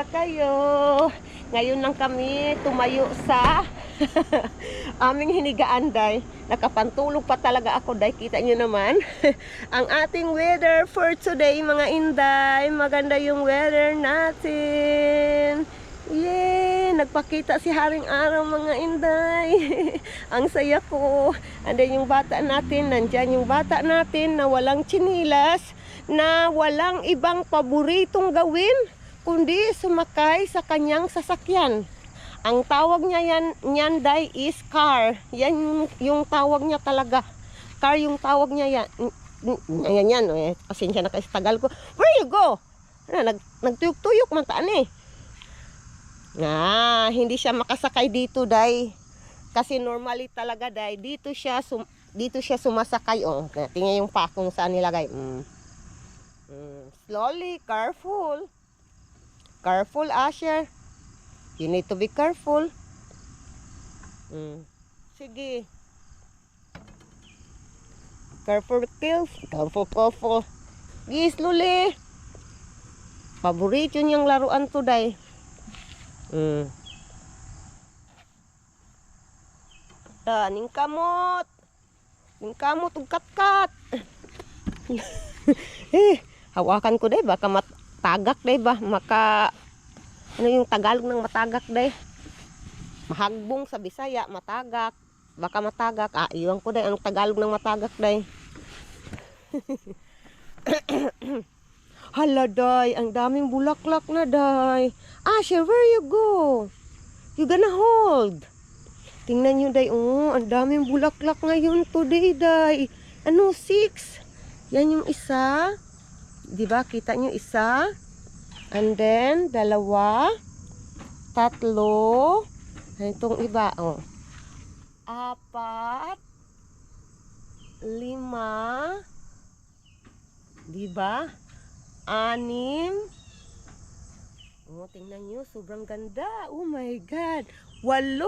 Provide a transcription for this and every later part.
Kamusta kayo? Ngayon lang kami tumayo sa aming hinigaan, day. Nakapantulog pa talaga ako, day. Kita nyo naman ang ating weather for today, mga inday. Maganda yung weather natin. Yay! Nagpakita si Haring Araw, mga inday. Ang saya ko. Andan yung bata natin. Nandyan yung bata natin na walang tsinilas, na walang ibang paboritong gawin kundi sumakay sa kanyang sasakyan. Ang tawag niya yan day is car. Yan yung tawag niya talaga. Car yung tawag niya yan. Ayan yan. Pasensya na kayo sa tagal ko. Where you go? Nagtuyok-tuyok man taan eh. Hindi siya makasakay dito, day. Kasi normally talaga, day, dito siya sumasakay. Oh, tingnan yung pa kung saan nilagay. Slowly, careful. Careful, Asher. You need to be careful. Sige. Careful, careful. Gis, luli. Paborito niyang laruan to, day. Ning kamot. Ning kamot, ug kat-kat. Hawakan ko, day. Baka matagak, day ba? Ano yung Tagalog ng matagak, day? Mahagbong sa Bisaya, matagak. Baka matagak. Iwan ko, day. Anong Tagalog ng matagak, day? Hala, day. Ang daming bulaklak na, day. Asher, where you go? You gonna hold. Tingnan nyo, day. Ang daming bulaklak ngayon today, day. 6. Yan yung isa. Diba? Kita nyo isa. And then, 2, 3. Itong iba, 4, 5. Diba? 6. Tingnan nyo, sobrang ganda. Oh my God. 8.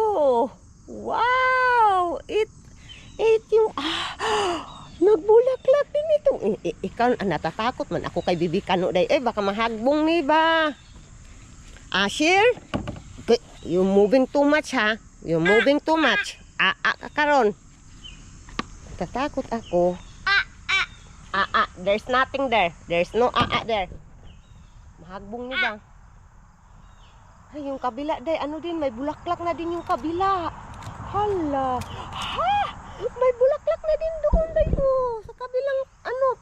Wow! 8 yung... Nagbulaklak din ito. Ikaw, natatakot man ako kay Bibi Kano, day. Baka mahagbong ni ba? Asher? You moving too much, ha? You moving too much. Karon. Natatakot ako. There's nothing there. There's no there. Mahagbong ni ba? Ay, yung kabila, day. Ano din, may bulaklak na din yung kabila. Hala. May bulaklak na din doon, day. Sa kabilang,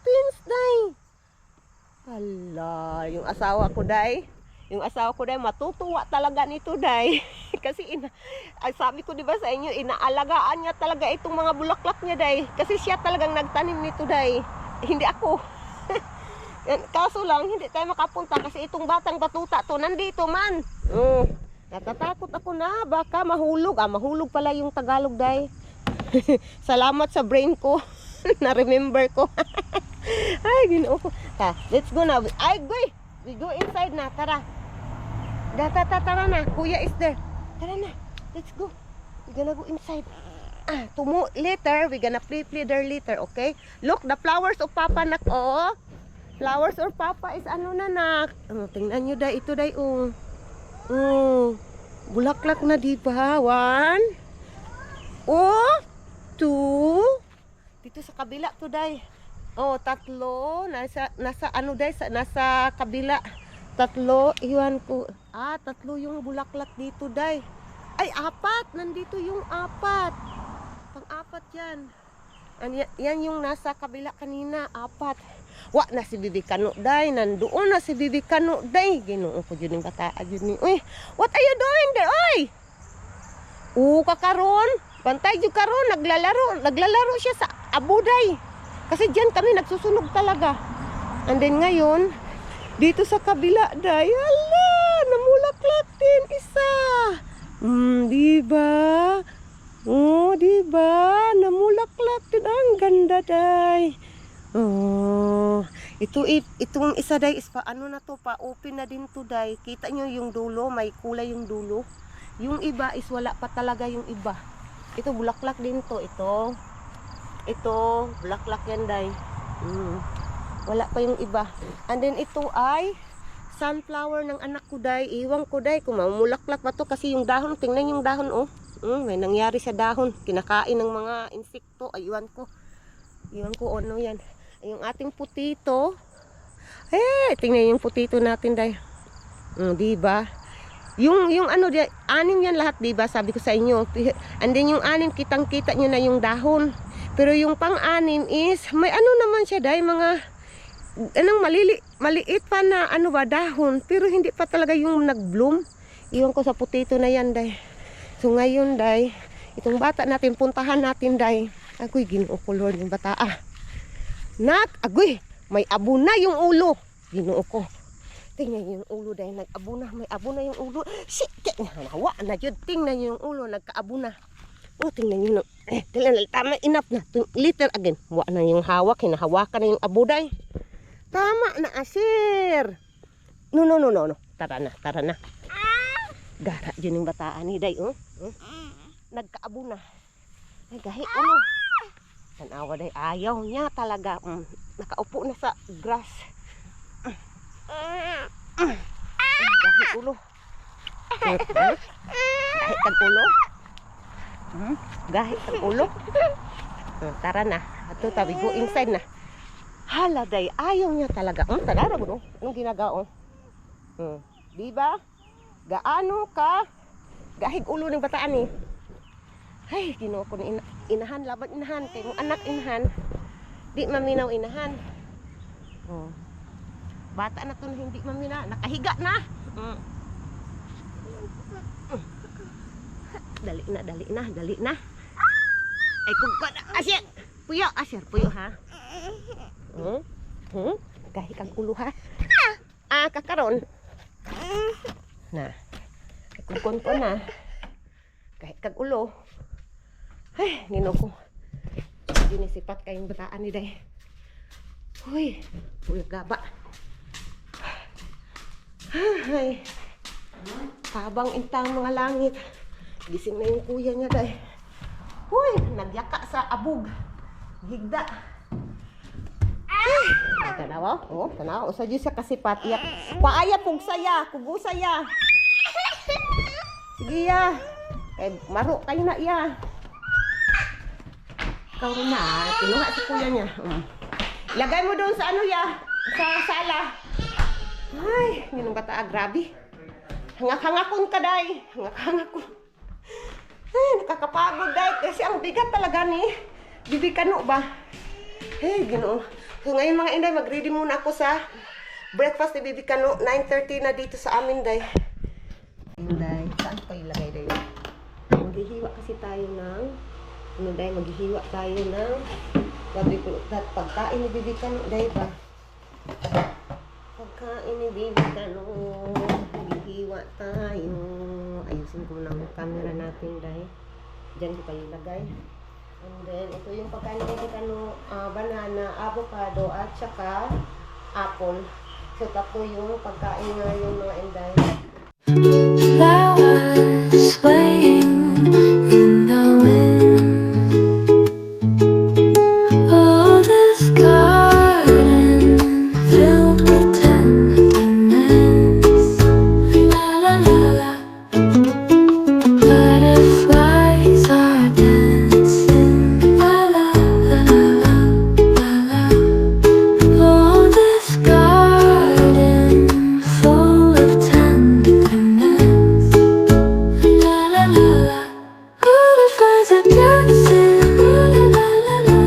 pins, day. Hala, yung asawa ko, day. Matutuwa talaga nito, day. Kasi, sabi ko, diba sa inyo, inaalagaan niya talaga itong mga bulaklak niya, day. Kasi siya talagang nagtanim nito, day. Hindi ako. Kaso lang, hindi tayo makapunta kasi itong batang batuta to, nandito man. Natatakot ako na, baka mahulog. Mahulog pala yung Tagalog, day. Salamat sa brain ko. Na-remember ko. Ay, ginoo ko. Let's go na. We go inside na. Tara. Tara na. Kuya is there. Tara na. Let's go. We're gonna go inside. Later, we're gonna play there later, okay? Look, the flowers of Papa, nak. Flowers of Papa is nak. Tingnan nyo, day. Ito, day. Bulaklak na, diba? 1, 2. Dito sa kabila to, day. 3. Nasa day, nasa kabila. 3. Iwan ko. 3 yung bulaklak dito, day. Ay, 4. Nandito yung 4. Pang-4 yan. Yan yung nasa kabila kanina. 4. Na si Bibi Kano, day. Nandoon na si Bibi Kano, day. Ginoo ko yun yung bata. Uy, what are you doing there? Oy! Kakaron. Bantay yung karon, naglalaro siya sa abuday. Kasi diyan kami nagsusunog talaga. And then ngayon, dito sa kabila, day, hala, namulaklak din isa. Diba? Diba? Namulaklak din. Ang ganda, day. Itong isa, day, is pa-open na din to, day. Kita nyo yung dulo, may kulay yung dulo. Yung iba is wala pa talaga yung iba. Ito, bulaklak din to. Ito, bulaklak yan, day. Wala pa yung iba. And then ito ay sunflower ng anak ko day. Iwan ko day kung mamulaklak ba to kasi yung dahon, tingnan yung dahon oh. May nangyari sa dahon. Kinakain ng mga insekto. Ay, iwan ko. Iwan ko ano yan. Ay, yung ating putito. Tingnan yung putito natin day. Diba? Yung ano, anim yan lahat, diba? Sabi ko sa inyo. And then yung anim, kitang-kita nyo na yung dahon. Pero yung pang-anim is, may ano naman siya day, mga, anong maliit pa na, ano ba, dahon. Pero hindi pa talaga yung nag-bloom. Iwan ko sa putito na yan day. So ngayon day, itong bata natin, puntahan natin day. Agoy, Ginoo ko Lord, yung bata. Agoy, may abo na yung ulo. Ginoo ko. Tingnan yung ulo day, nag-abo na. May abo na yung ulo. Shit, hawa na yun. Tingnan yung ulo, nagka-abo na. Tingnan yun. Tama, enough na. Liter again. Hawa na yung hawak, hinahawakan na yung abo day. Tama na, asir. No. Tara na. Gara dyan yung bataan ni day, nagkaabo na. Ay, gahi, ulo. Tanawa day, ayaw niya talaga. Nakaupo na sa grass. Gahi, ulo. Gahi kag ulo. Gahi kag ulo. Tara na. Ato tabi, go inside na. Hala day, ayaw niya talaga. Tara na, bro. Anong ginagawa? Diba? Gaano ka gahig ulo ng bataan eh. Ay, Ginoo ko na inahan, laban inahan kay mong anak inahan. Di maminaw inahan. Bata na to na hindi maminaw, nakahiga na. Dali na. Ay kung pa asir. Puyo ha. Gahig ang ulo ha. Kakaron. Na, kukon ko na kahit kag ulo. Ay, Ginoo ko, ginisipat kayong bataan ni day. Uy, gaba. Ay, habang intang mga langit, gising na yung kuya niya day. Uy, nagyaka sa abog, higda. Tanawa, tanawa, usa jud sa kasipat. Paaya pugsaya, kugusaya. Sige ya. Kay maro kayo na iya. Ikaw na, tinuha si kuya niya. Lagay mo doon sa ano ya, sa sala. Ay, yun ang bata, grabe. Hangak-hangakon ka day. Hangak-hangakon. Ay, nakakapagod day kasi ang bigat talaga ni bibikano ba. Hey, Ginoo. So ngayon mga inday, mag-ready muna ako sa breakfast ni Bibikano. 9:30 na dito sa amin day. Inday, saan ko ilagay day? Maghihiwa kasi tayo ng maghihiwa tayo ng pagkain ni Bibikano day ba? Pagkain ni Bibikano, maghihiwa tayo. Ayusin ko ng camera natin day. Diyan ko kayo ilagay. And then, ito yung pagkain ni Bibikano, banana, avocado, at saka apple. So, tatlo yung pagkain ngayon mga inday. Flowers swaying in the wind. Oh, this garden filled with tenderness. La la la la. Butterflies are dancing. La la la la la la. Oh, this garden full of tenderness. La la la la. Butterflies are dancing. La la la la.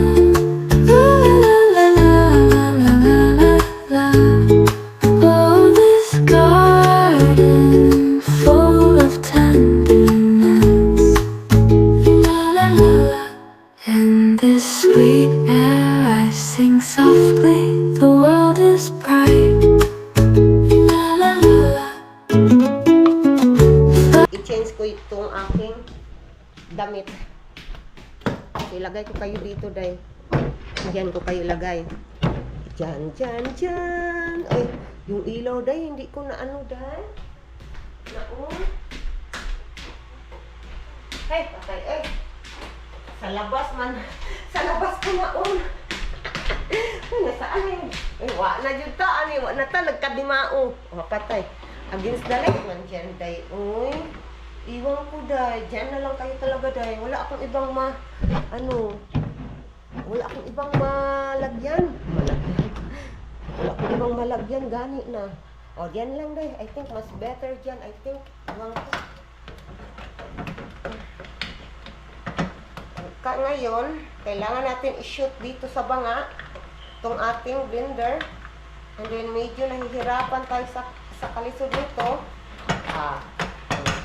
La la la la la la. Oh, this garden full of tenderness. La la la la. In this sweet air I sing softly. The world is bright. La la la la. I-change ko itong aking damit. Ilagay ko kayo dito day. Diyan ko kayo ilagay. Diyan. Ay, yung ilaw day, hindi ko na ano day. Naon. Hey, patay. Sa labas man. Sa labas ko naon. Ay, nasaan yun? Ay, wa na dyan ta, ani, wa na ta, nagkadimao. O, patay. Against the light man dyan, day. Uy, iwan ko, day. Dyan na lang kayo talaga, day. Wala akong ibang wala akong ibang malagyan. Wala akong ibang malagyan, gani na. O, dyan lang, day. I think mas better dyan, I think. Iwan ko. Ngayon, kailangan natin i-shoot dito sa banga itong ating blender. And then medyo nahihirapan tayo sa kalisod nito.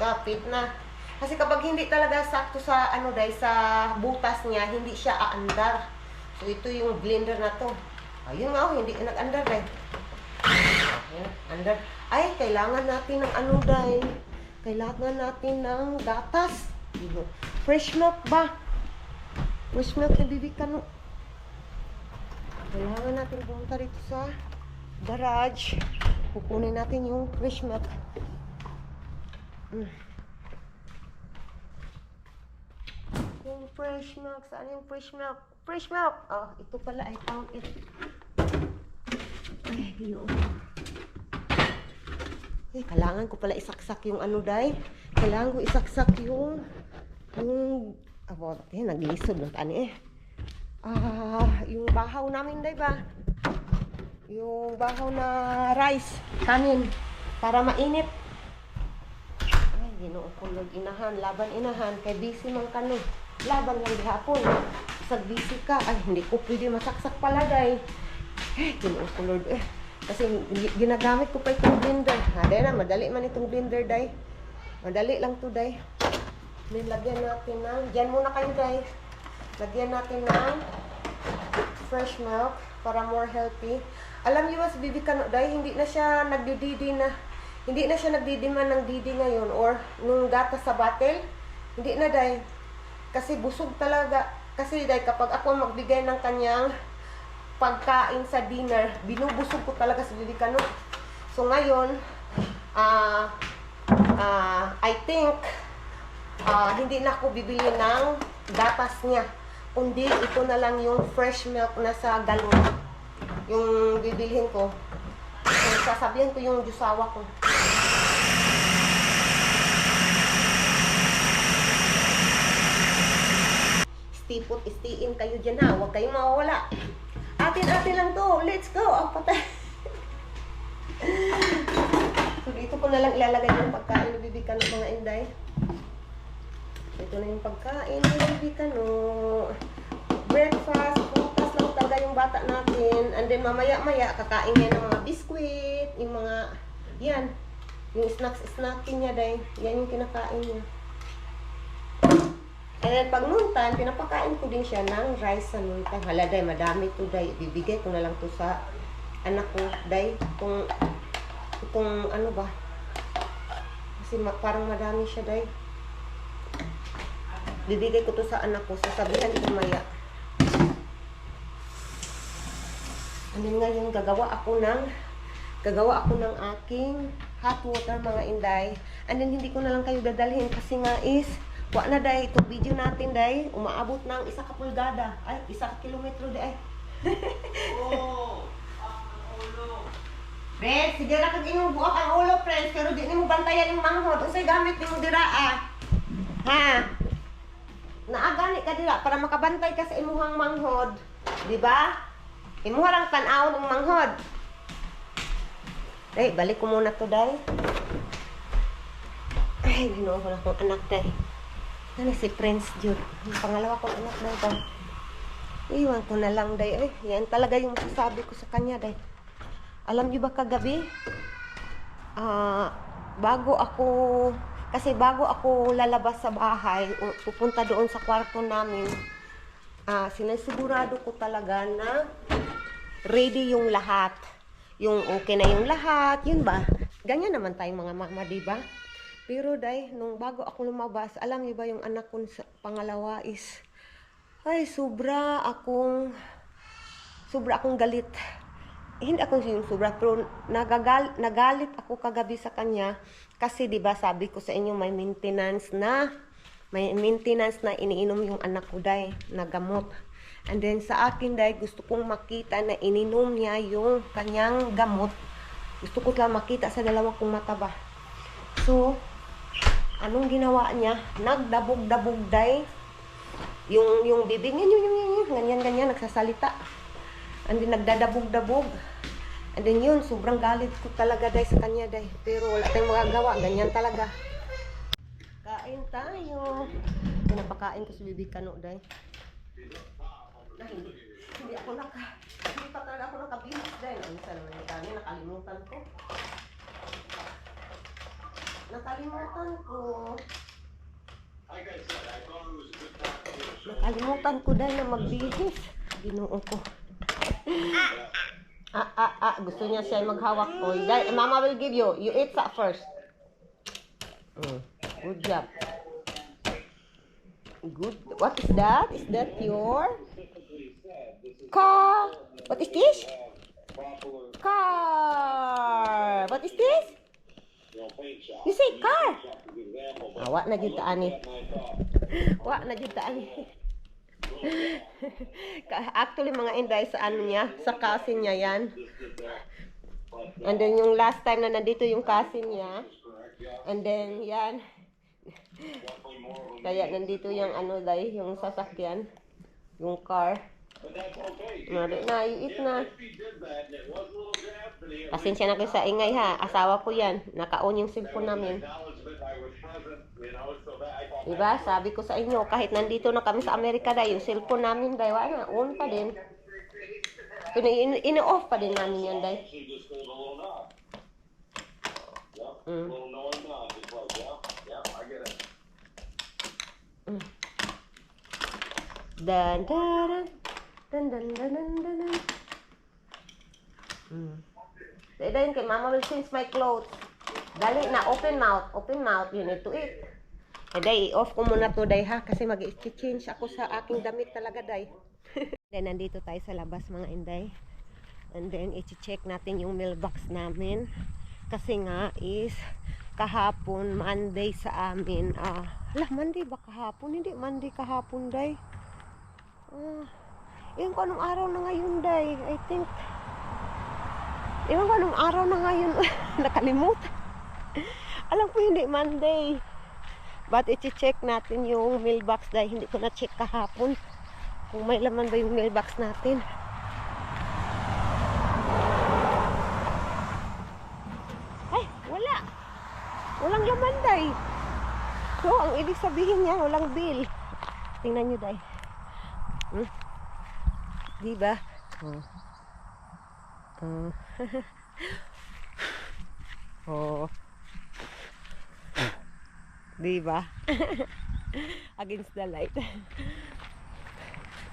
Kapit na. Kasi kapag hindi talaga sakto sa sa butas niya, hindi siya aandar. So ito yung blender na to. Ayun nga, hindi nag-andar dahil. Andar. Ay, kailangan natin ng dahil. Kailangan natin ng gatas. Fresh milk ba? Fresh milk na bibigyan. Kailangan natin pumunta dito sa garage. Kukunin natin yung fresh milk. Yung fresh milk. Saan yung fresh milk? Fresh milk! Oh, ito pala. I found it. Ay, yun. Kailangan ko pala isaksak yung day. Kailangan ko isaksak yung naglisod ng tani yung bahaw namin, day ba? Yung bahaw na rice, kanin, para mainit. Ay, ginoo ko inahan, laban inahan, kay busy man kano. Laban lang gihapon. Sag busy ka, ay hindi ko pwede masaksak pala, day. Ay, ginoo ko Lord, kasi ginagamit ko pa itong blender. Day na, madali man itong blender, day. Madali lang to, day. Nilagyan natin ng, dyan muna kayo, day. Lagyan natin ng fresh milk para more healthy. Alam niyo mas bibi kano, day, hindi na siya nagdididi man ng didi ngayon or nung gatas sa bottle. Hindi na, day. Kasi busog talaga. Kasi, day, kapag ako magbigay ng kanyang pagkain sa dinner, binubusog ko talaga sa bibi kano. So ngayon, I think hindi na ako bibili ng gatas niya, kundi ito na lang yung fresh milk na sa galon yung bibilhin ko. So, sasabihin ko yung jusawa ko. Stipot, istiin kayo dyan, ha. Huwag kayong mawawala. Atin-atin lang to. Let's go. Patay. So, dito ko na lang ilalagay yung pagkain na bibikan ng mga inday. Ito na yung pagkain na bibikan, no. Breakfast, putas lang talaga yung bata natin. And then, mamaya-maya, kakain niya ng mga biskuit, yung mga, yan. Yung snacking niya, day. Yan yung kinakain niya. And then, pag noontime, pinapakain ko din siya ng rice sa noontime. Hala, day, madami to, day. Bibigay ko na lang to sa anak ko, day. Itong ano ba? Kasi parang madami siya, day. Bibigay ko to sa anak ko. Sasabihan ko maya. And then ngayon, gagawa ako ng aking hot water, mga inday. And then, hindi ko na lang kayo dadalhin kasi nga is, wa na, day. Itong video natin, day, umaabot ng 1 pulgada. Ay, 1 kilometro, day. Oh, ulo. Friends, sige na kag inyong buak ang ulo, friends. Pero di mo bantayan yung manghod. Unsay gamit ni mo dira, ha? Naagani ka dira para makabantay ka sa imuhang manghod. Di ba? Imuha lang tan-awon ng manghod. Day, balik ko muna to, day. Ay, ginoo ko na akong anak, day. Ano si Prince Jude? Yung pangalawa kong anak, day, ba? Iwan ko na lang, day. Ay, yan talaga yung masasabi ko sa kanya, day. Alam niyo ba kagabi? Bago ako lalabas sa bahay, pupunta doon sa kwarto namin, sinisigurado ko talaga na ready yung lahat. Yung okay na yung lahat, yun ba? Ganyan naman tayong mga mama, diba? Pero day, nung bago ako lumabas, alam niyo ba yung anak ko sa pangalawa is, ay, sobra akong galit. Hindi ako yung sobra, pero nagalit ako kagabi sa kanya kasi 'di ba sabi ko sa inyo may maintenance na iniinom yung anak ko, day, na gamot. And then sa akin day, gusto kong makita na ininom niya yung kanyang gamot. Gusto ko lang makita sa dalawa kong mata ba. So, anong ginawa niya? Nagdabog-dabog day. Yung bibig niya, ganyan, nagsasalita. And then nagdadabog-dabog. And then yun, sobrang galit ko talaga day sa kanya day. Pero wala tayong magagawa, ganyan talaga. Kain tayo. Pinapakain ko si Bibi Kano day. Hindi pa talaga ako nakabihis day. Minsan naman yung kanya, nakalimutan ko. Nakalimutan ko dahil na magbihis. Ginoo ko. Gusto niya siya maghawak ko. Mama will give you. You eat that first. Good job. Good. What is that? Is that your car? What is this? Car. What is this? You say car. Wa na jud ta ani. Wa na jud ta ani. Actually mga Inday sa ano niya, sa cousin niya yan. And then yung last time na nandito yung cousin niya. And then yan. Kaya nandito yung ano day, yung sasakyan, yung car. Na, you eat na. Pasensya na kayo sa ingay ha. Asawa ko yan. Naka-on yung cellphone namin. Diba? Sabi ko sa inyo, kahit nandito na kami sa Amerika dahil yung cellphone namin dahil wala, on pa din. Ino-off pa din namin yan dahil. Dan dan dan dan dan dan dan. Then kay Mama will change my clothes. Dali na, open mouth, you need to eat. Day, off ko muna to day ha, kasi mag-change ako sa aking damit talaga day. Then nandito tayo sa labas mga Inday. And then i-check natin yung mailbox namin. Kasi nga is kahapon, Monday sa amin. Monday ba kahapon? Hindi, Monday kahapon day. Iyon ko anong araw na ngayon day. I think iyon ko anong araw na ngayon. Nakalimutan. Alam ko hindi Monday. But i-check natin yung mailbox dahil hindi ko na-check kahapon kung may laman ba yung mailbox natin. Ay, wala. Walang laman day. So, ang ibig sabihin niya, walang bill. Tingnan nyo day. Diba? Diba? Against the light.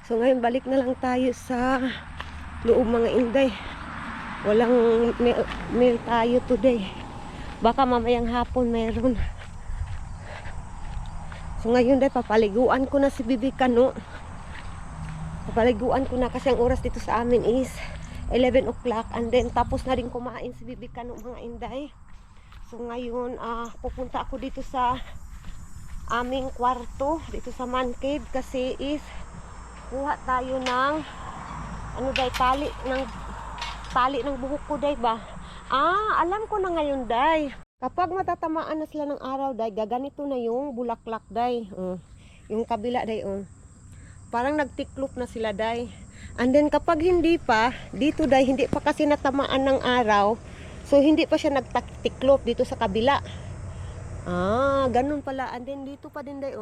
So ngayon balik na lang tayo sa loob mga Inday. Walang meal tayo today. Baka mamayang hapon meron. So ngayon day papaliguan ko na si Bibi Kano. Papaliguan ko na kasi ang oras dito sa amin is 11 o'clock. And then tapos na rin kumain si Bibi Kano mga Inday. So ngayon pupunta ako dito sa aming kwarto, dito sa man cave kasi is kuha tayo ng tali ng buhok ko day ba. Alam ko na ngayon day. Kapag matatamaan na sila ng araw day, gaganito na yung bulaklak day. Yung kabila day parang nagtiklop na sila day. And then kapag hindi pa, dito day hindi pa kasi natamaan ng araw. So, hindi pa siya nagtiklop dito sa kabila. Ganun pala. And then, dito pa din, day,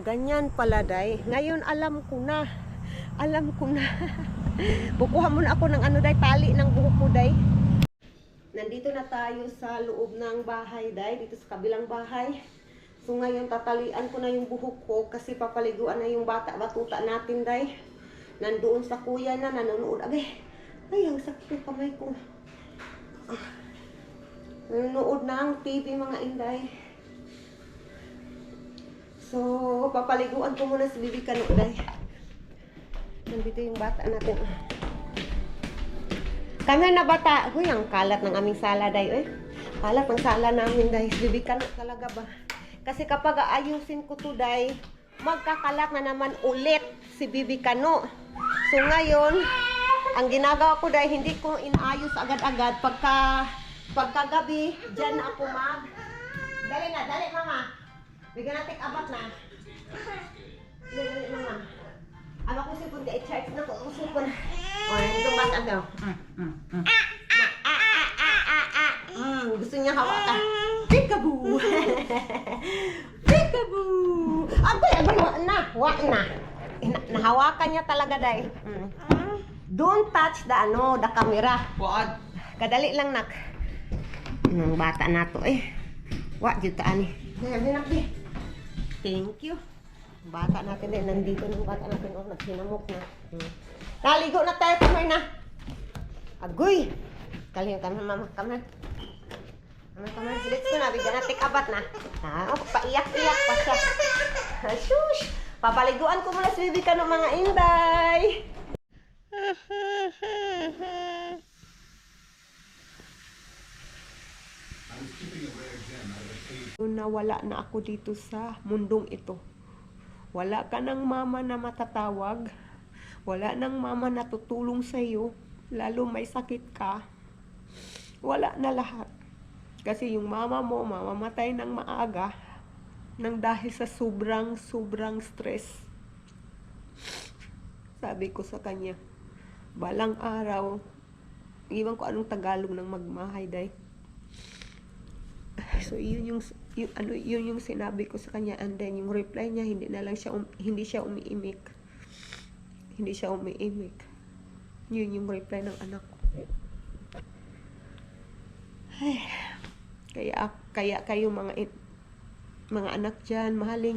ganyan pala, day. Ngayon, alam ko na. Bukuha muna ako ng tali ng buhok ko, day. Nandito na tayo sa loob ng bahay, day. Dito sa kabilang bahay. So, ngayon, tatalian ko na yung buhok ko kasi papaliguan na yung batuta natin, day. Nandoon sa kuya na, nanonood. Ay, ang sakit ng kamay ko. Nanonood ng TV mga Inday. So, papaliguan ko muna si Bibi Kano day. Nandito yung bata natin. Kami na bata. Huy, ang kalat ng aming sala day. Kalat ng sala namin day. Si Bibi Kano talaga ba? Kasi kapag aayusin ko to day, magkakalat na naman ulit si Bibi Kano. So ngayon, ang ginagawa ko dahil hindi ko inaayos agad-agad pagkagabi, dyan na ako dali na, dali mama. Bigyan natin abat na. Dali mama. Ano ko sipon ka i-charge na ko sipon. O, nandito bata daw. Gusto niya hawakan. Peekaboo! Peekaboo! Abay, wak na. Nahawakan niya talaga dahil. Don't touch the camera. What? Kadali lang nak. Nang bata na to eh. Wak, jutaan eh. Thank you. Bata natin din. Nandito ng bata natin. Oh, nagsinamok na. Naligo na tayo. Kamay na. Agoy. Kalimutan mo mama. Kamay. Kamay. Let's go na. Bigyan natin abat na. Paiyak-iyak pa siya. Shush. Papaliguan ko muna si Bibi Kano mga inday. Nawala na ako dito sa mundong ito. Wala ka ng mama na matatawag. Wala ng mama na tutulong sa iyo. Lalo may sakit ka. Wala na lahat. Kasi yung mama mo mamamatay ng maaga nang dahil sa sobrang stress. Sabi ko sa kanya, balang araw, iwan ko anong Tagalog ng magmahay day. So yun yung sinabi ko sa kanya, and then yung reply niya hindi siya umiimik. Yun yung reply ng anak ko. Ay, kaya kayo mga anak diyan, mahalin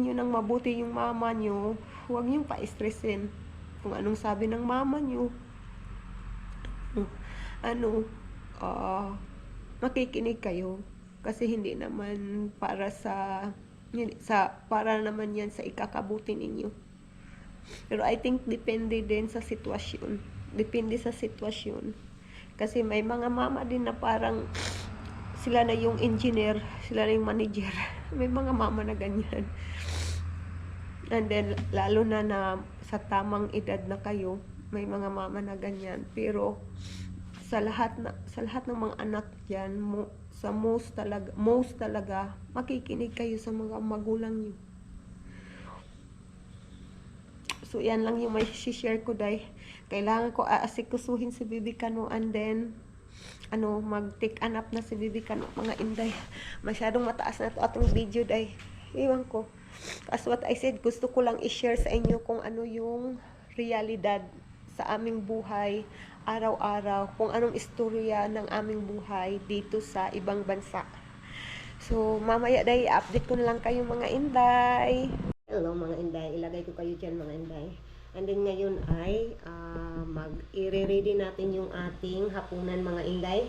niyo ng mabuti yung mama niyo. Huwag niyo pa-stressin kung anong sabi ng mama niyo. Makikinig kayo kasi hindi naman para naman yan sa ikakabuti ninyo. Pero I think depende sa sitwasyon. Kasi may mga mama din na parang sila na yung engineer, sila na yung manager. May mga mama na ganyan. And then lalo na sa tamang edad na kayo, may mga mama na ganyan. Pero sa lahat ng mga anak diyan, most talaga makikinig kayo sa mga magulang niyo. So yan lang yung may share ko dahil kailangan ko aasikusuhin si Bibi Kano, and then mag-take up na si Bibi Kano mga inday. Masyadong mataas na to atong video dahil iwan ko. As what I said, gusto ko lang i-share sa inyo kung ano yung realidad sa aming buhay araw-araw, kung anong istorya ng aming buhay dito sa ibang bansa. So mamaya dahil update ko na lang kayo mga inday. Hello mga inday, ilagay ko kayo dyan mga inday. And then ngayon ay i-ready natin yung ating hapunan mga inday.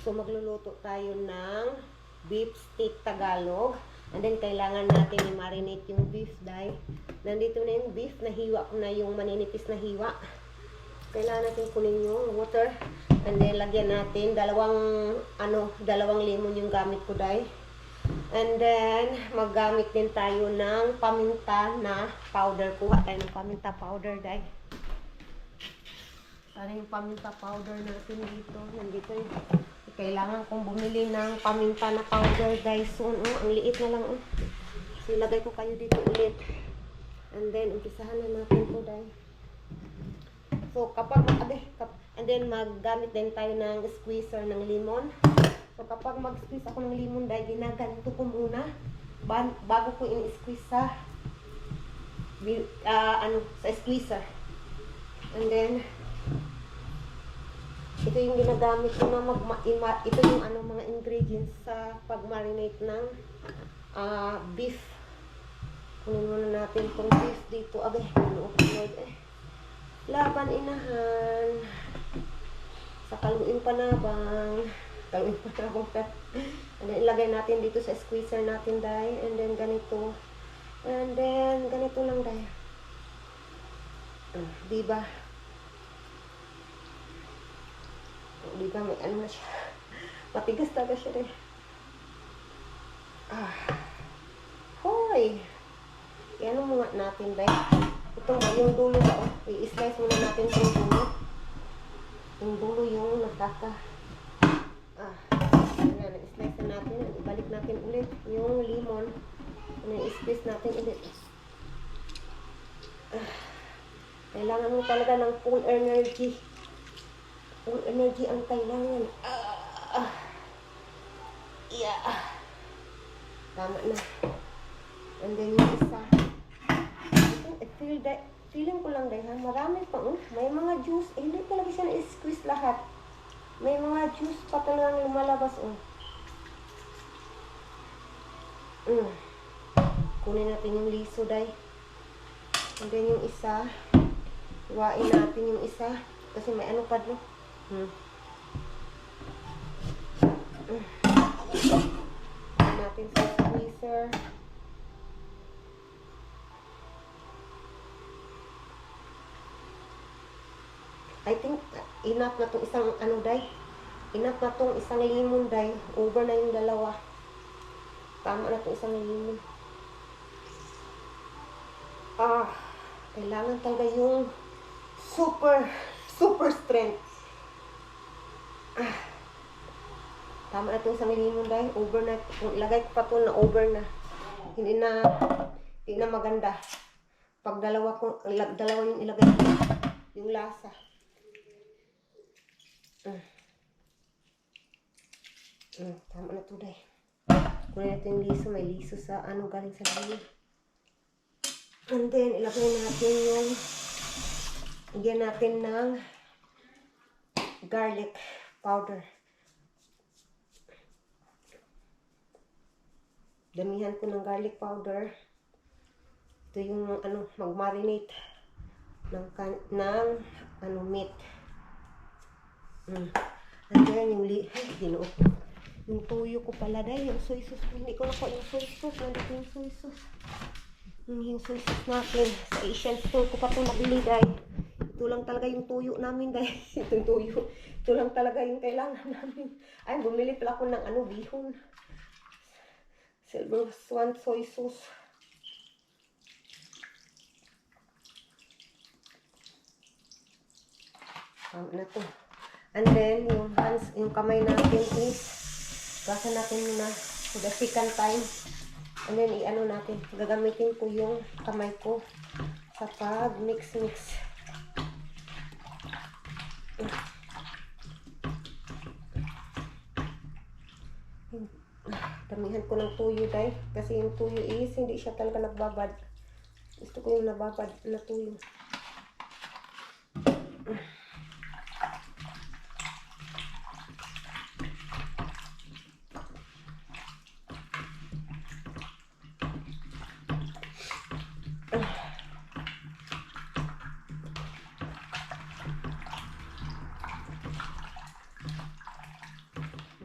So magluluto tayo ng beef steak Tagalog. And then kailangan natin i-marinate yung beef dahil nandito na yung beef, nahiwa ko na yung maninipis na hiwa. Kailangan natin kunin yung water. And then lagyan natin dalawang lemon yung gamit ko dahil. And then maggamit din tayo ng paminta na powder. Kuha tayo ng paminta powder dahil. Sana yung paminta powder natin dito. Nandito yung kailangan kong bumili ng paminta na powder dahil soon. Ang liit na lang. So ilagay ko kayo dito ulit. And then umpisahan na natin po dahil. So and then maggamit din tayo ng squeezer ng lemon. So kapag mag-squeeze ako ng lemon dahil ginaganito ko muna bago ko in-squeeze sa squeezer. And then ito yung ginagamit ko na ito yung mga ingredients sa pag-marinate ng beef. Kunin muna natin itong beef dito. Abay, Lord laban inahan. Sa kaluin panabang. And then ilagay natin dito sa squeezer natin dahil. And then ganito. And then ganito lang dahil. Diba? Diba may ano na siya. Matigas talaga siya rin. Oh. natin dahil ito ba yung dulo ba? I-slice muna natin yung dulo. Yung dulo yung ayan, i-slice na natin. Ibalik natin ulit yung lemon. I-squeeze natin ulit. Kailangan mo talaga ng full energy. Full energy ang kailangan. Yeah. Tama na. And then yung isa. Feeling ko lang dahil marami pa. May mga juice. Hindi talaga siya na-squeeze lahat. May mga juice pa talagang lumalabas. Kunin natin yung liso dahil. And then yung isa. Iwain natin yung isa. Kasi may ano pa doon. Iwain natin sa squeezer. I think enough na itong isang enough na itong isang lemon day. Over na yung dalawa. Tama na itong isang lemon. Kailangan talaga yung super strength. Tama na itong isang lemon day. Over na. Kung ilagay ko pa ito na over na. Hindi na maganda. Pag dalawa yung ilagay ko. Yung lasa. Tama na ito day. Kunin natin yung liso. May liso sa galing sa liso. And then, ilagay natin igyan natin ng garlic powder. Damihan ko ng garlic powder. Ito yung mag-marinate ng meat. And then, yung tuyo ko pala dahil, yung soy sauce. Hindi ko nakuha yung soy sauce. Nandito yung soy sauce. Yung soy sauce natin. Sa Asian store ko pa ito nabili dahil. Ito lang talaga yung tuyo namin dahil. Itong tuyo. Ito lang talaga yung kailangan namin. Ay, bumili pala ako ng bihon. Silver Swan soy sauce. Na to. And then, yung kamay natin is basa natin muna for the second time. And then, natin. Gagamitin ko yung kamay ko sa pag-mix. Damihan ko ng tuyo dahil. Kasi yung tuyo is, hindi siya talaga nagbabad. Gusto ko yung nababad na tuyo.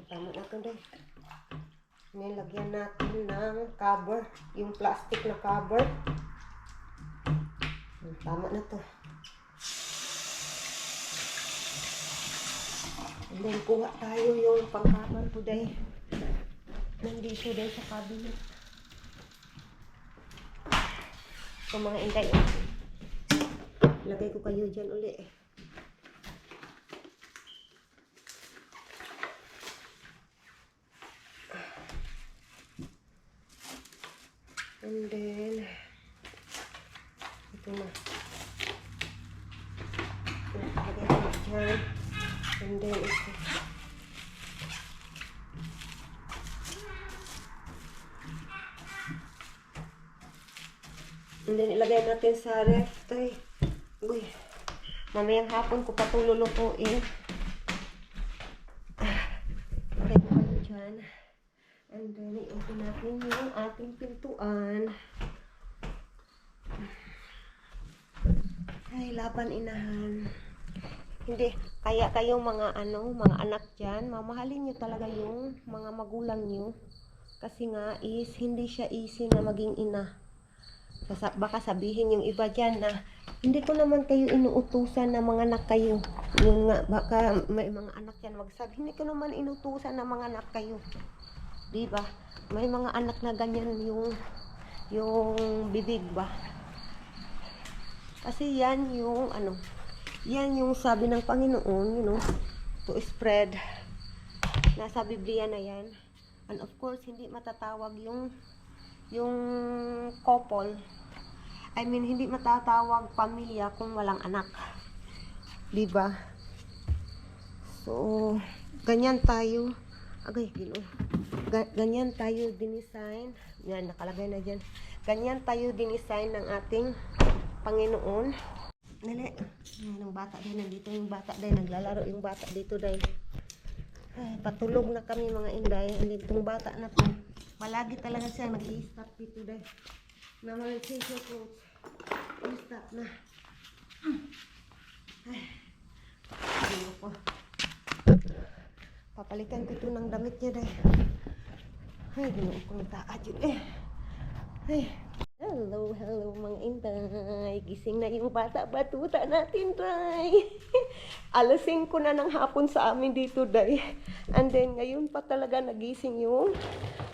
Tama na ito dahil. Nilagyan natin ng cover. Yung plastic na cover. Tama na to. And then kuha tayo yung pang-cover ko dahil. Nandito dahil sa cabinet. So mga inday. Lagay ko kayo dyan uli. And then, ito na. Lagay ko dyan. And then, ito. And then, ilagay natin sa ref. Uy, mamayang hapon ko pa ito lulutuin. Lagay ko kayo dyan. And then, i-open natin yung ating pintuan. Ay, laban inahan. Hindi, kaya kayong mga anak dyan, mamahalin nyo talaga yung mga magulang nyo. Kasi nga is, hindi siya easy na maging ina. Baka sabihin yung iba dyan na, hindi ko naman kayo inuutusan na mga anak kayo. Yung nga, baka may mga anak dyan magsabi, hindi ko naman inutusan na mga anak kayo. Diba? May mga anak na ganyan yung bibig ba? Kasi yan yung yan yung sabi ng Panginoon, to spread. Nasa Biblia na yan. And of course, hindi matatawag yung couple. I mean, hindi matatawag pamilya kung walang anak. Diba? So, ganyan tayo. Agay, ganyan tayo dinisign. Yan, nakalagay na dyan. Ganyan tayo dinisign ng ating Panginoon. Nali. Yan, ang bata din. Nandito yung bata din. Naglalaro yung bata dito din. Ay, patulog na kami mga inday. Hindi itong bata na to. Malagi talaga siya nag-i-stop dito din. Na mga teacher coach. I-stop na. Ay. Ano ko. Papalitan ko ito ng damit niya dahil. Ay, ganoon ko nataad yun eh. Ay. Hello mga inday. Gising na yung bata-batuta natin, day. Alas 5 na ng hapon sa amin dito, day. And then, ngayon pa talaga nagising yung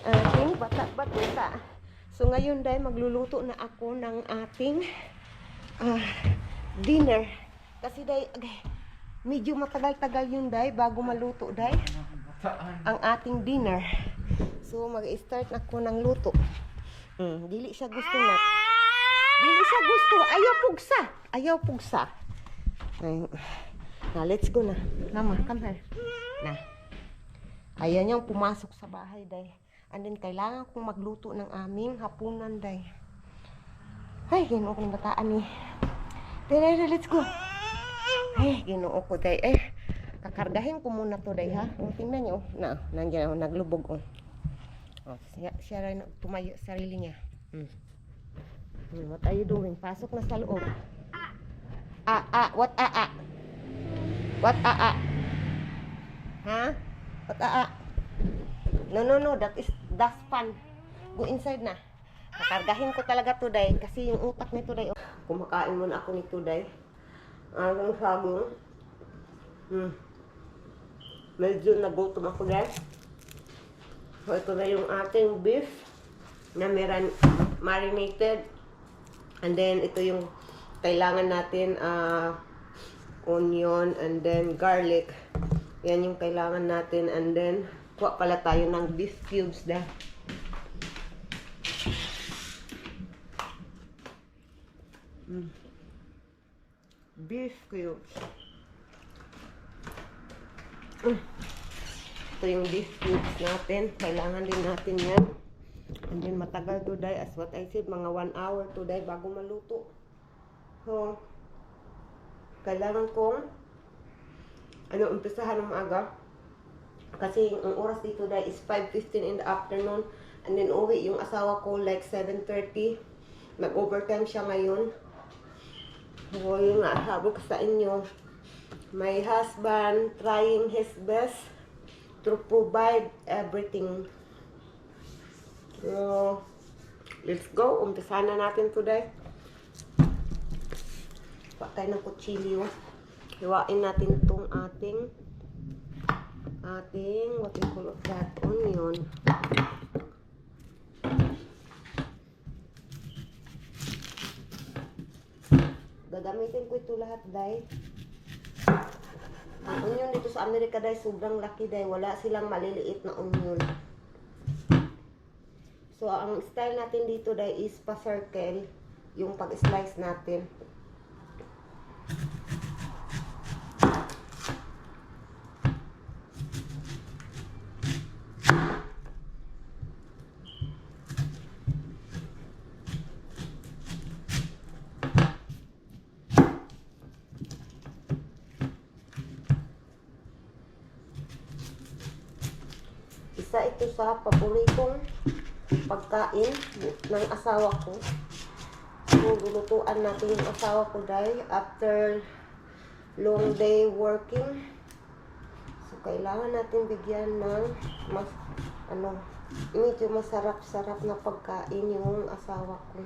ating bata-batuta. So, ngayon, day, magluluto na ako ng ating dinner. Kasi, day, medyo matagal-tagal yun, day, bago maluto, day, ang ating dinner. So, mag-start na ako ng luto. Dili siya gusto na. Dili siya gusto. Ayaw pugsa. Ay, na, let's go na. Mama, come here. Na. Ayaw niyang pumasok sa bahay, day. And then, kailangan kong magluto ng aming hapunan, day. Ay, ginoo ko ng bataan eh. Day, let's go. Ay, ginoo ko, day. Kakargahin ko muna to, day, ha? Tingnan niyo. Nandiyan, naglubog, Oh, siya rin tumayo sarili niya. What are you doing? Pasok na sa loob. What What Ha? What No, that is dustpan. Go inside na. Kakargahin ko talaga today kasi yung utak ni today. Kumakain muna ako ni today. Anong saging? Medyo nagutom ako guys. So, ito na yung ating beef na marinated. And then, ito yung kailangan natin, onion and then garlic. Yan yung kailangan natin. And then, kuha pala tayo ng beef cubes na. Beef cubes. Ito yung beef cubes natin. Kailangan din natin yan. And then matagal today. As what I said, mga 1 hour today bago maluto. So, kailangan kong umpisahan ng maaga. Kasi ang oras dito today is 5:15 in the afternoon. And then uwi yung asawa ko like 7:30. Nag-overtime siya ngayon. So, yung sabi ko sa inyo, my husband trying his best to provide everything. So, let's go. Umpisahan na natin today. Patay ng kutsilyo. Hiwain natin itong ating what you call that, onion. Gagamitin ko ito lahat, day. Ang onion dito sa Amerika, day, sobrang laki, day. Wala silang maliliit na onion. So, ang style natin dito, day, is pa-circle yung pag-slice natin. Isa ito sa paboritong pagkain ng asawa ko. So, lulutuan natin yung asawa ko dahil after long day working. So, kailangan natin bigyan ng medyo masarap-sarap na pagkain yung asawa ko.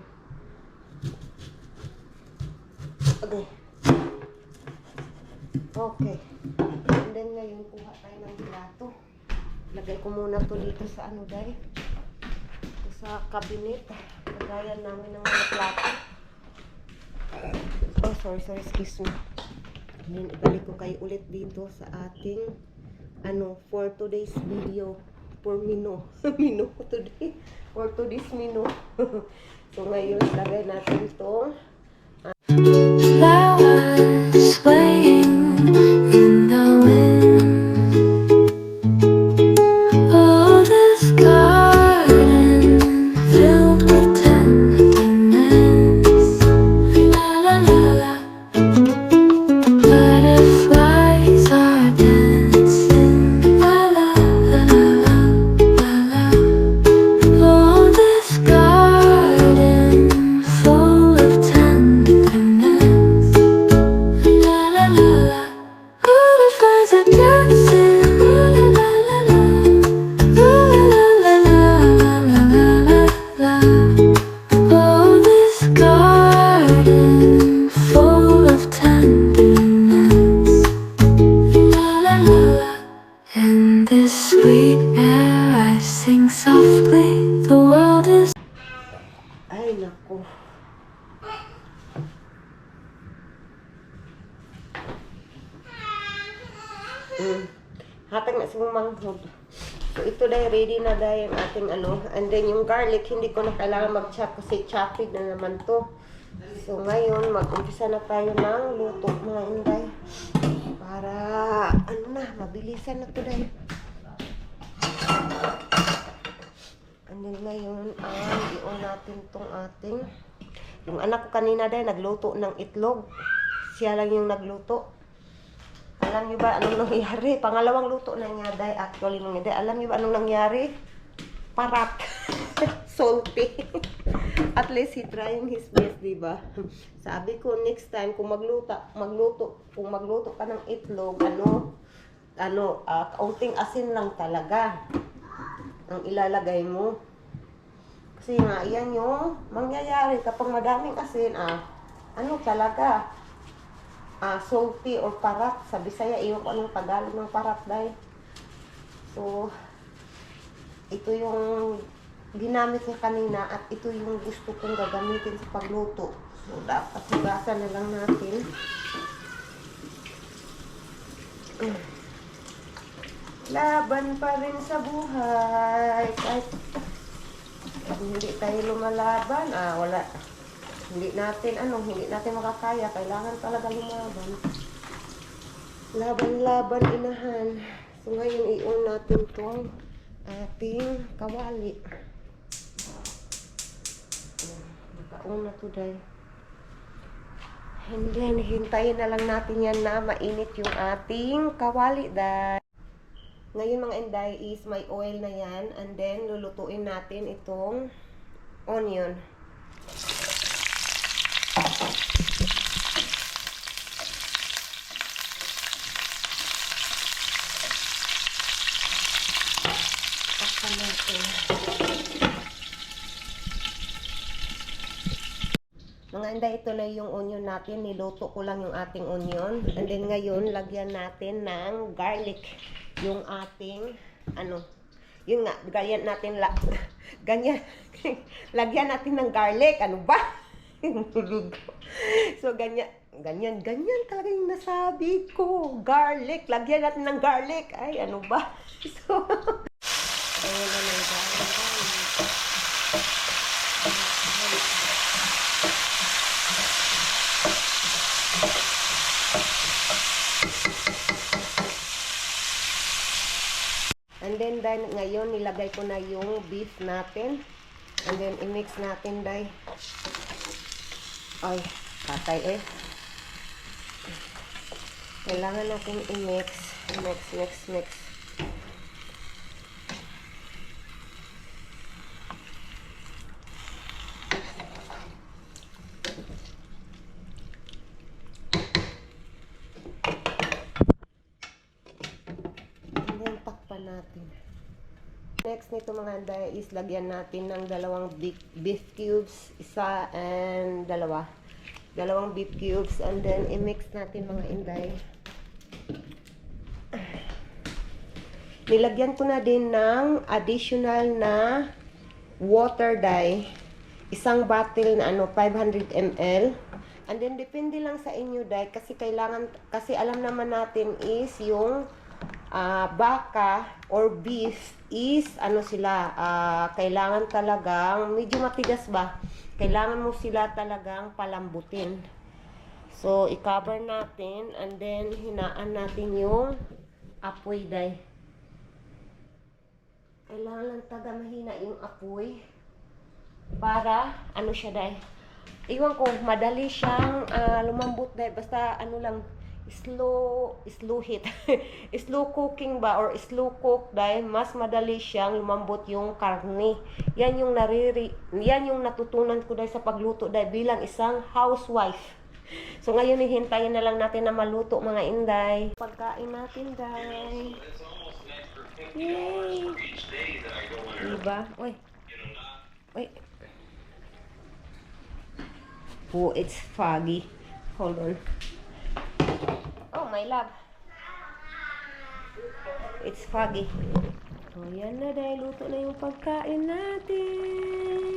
Okay. And then ngayon, kuha tayo ng plato. Lagay ko muna to dito sa dahil sa cabinet. Lagayan namin ng mga plato. sorry, excuse me. Then, ibalik ko kayo ulit dito sa ating, for today's video. For menu. Menu today. For today's menu. So, ngayon, lagay natin itong flowers swaying in the wind. Oh, this garden filled with tenderness. La la la la. Butterflies are dancing. La la la la la la. Oh, this garden full of tenderness. La la la la. Butterflies are dancing. La la la la. La la la la la la. Oh, this garden full of tenderness. La la la la. In this sweet air I sing softly. The world is ay, naku. Hatang na sa manghod. So, ito dahil ready na dahil yung ating and then yung garlic, hindi ko na kailangan mag-chop kasi chopping na naman to. So, ngayon, mag-umpisa na tayo ng luto, mga inday. Para, mabilisan na to dahil. And then ngayon, i-on natin tong ating, yung anak ko kanina dahil nagluto ng itlog. Siya lang yung nagluto. Alam niyo ba anong nangyari? Pangalawang luto na niya dahil actually nung hindi. Alam niyo ba anong nangyari? Parat. Salty. At least he trying his best, di ba? Sabi ko next time kung magluto ka ng itlog, kaunting asin lang talaga ang ilalagay mo. Kasi nga, yan yung mangyayari kapag madaming asin, talaga, salty or parat. Sa Bisaya, iyon ko anong Tagalog ng parat dahil. So, ito yung ginamit niya kanina at ito yung gusto kong gagamitin sa pagluto. So, dapat hugasan na lang natin. Laban pa rin sa buhay. Kahit hindi tayo lumalaban, wala. Hindi natin makakaya. Kailangan talaga lumaban. Laban-laban, inahan. So, ngayon, i-on natin itong ating kawali. Naka-on na to, dahil. And then, hintayin na lang natin yan na mainit yung ating kawali, dahil. Ngayon, mga inday, is may oil na yan. And then, lulutuin natin itong onion. Takpan natin. Mga inday, ito na yung onion natin. Niluto ko lang yung ating onion. And then, ngayon, lagyan natin ng garlic. Yung ating, yun nga, lagyan natin ng garlic. Ano ba? So, ganyan talaga yung nasabi ko. Garlic. Lagyan natin ng garlic. Ay, ano ba? So, ayan na ng garlic. And then, ngayon, nilagay ko na yung beef natin. And then, i-mix natin, dahil. Ay, patay eh. Kailangan natin i-mix. Mix. And then, takpan natin. Next nito mga inday is lagyan natin ng dalawang beef cubes, isa and dalawang beef cubes, and then i-mix natin mga inday. Nilagyan ko na din ng additional na water dye, isang bottle na 500 ml. And then depende lang sa inyo, day, kasi alam naman natin is yung baka or beef is ano sila, kailangan talagang medyo matigas ba? Kailangan mo sila talagang palambutin. So, i-cover natin and then hinaan natin yung apoy, day. Kailangan lang taga mahina yung apoy para ano siya, day. Iwan ko, madali siyang lumambot, day. Basta ano lang, slow heat. Slow cooking ba or slow cook, day, mas madali siyang lumambot yung karne. Yan yung natutunan ko, day, sa pagluto, day, bilang isang housewife. So ngayon hihintayin na lang natin na maluto, mga inday. Pagkain natin, day. Yay! Diba? Uy. Uy. Oh, it's foggy. Hold on. Oh, my love. It's foggy. So, yan na, day. Luto na yung pagkain natin.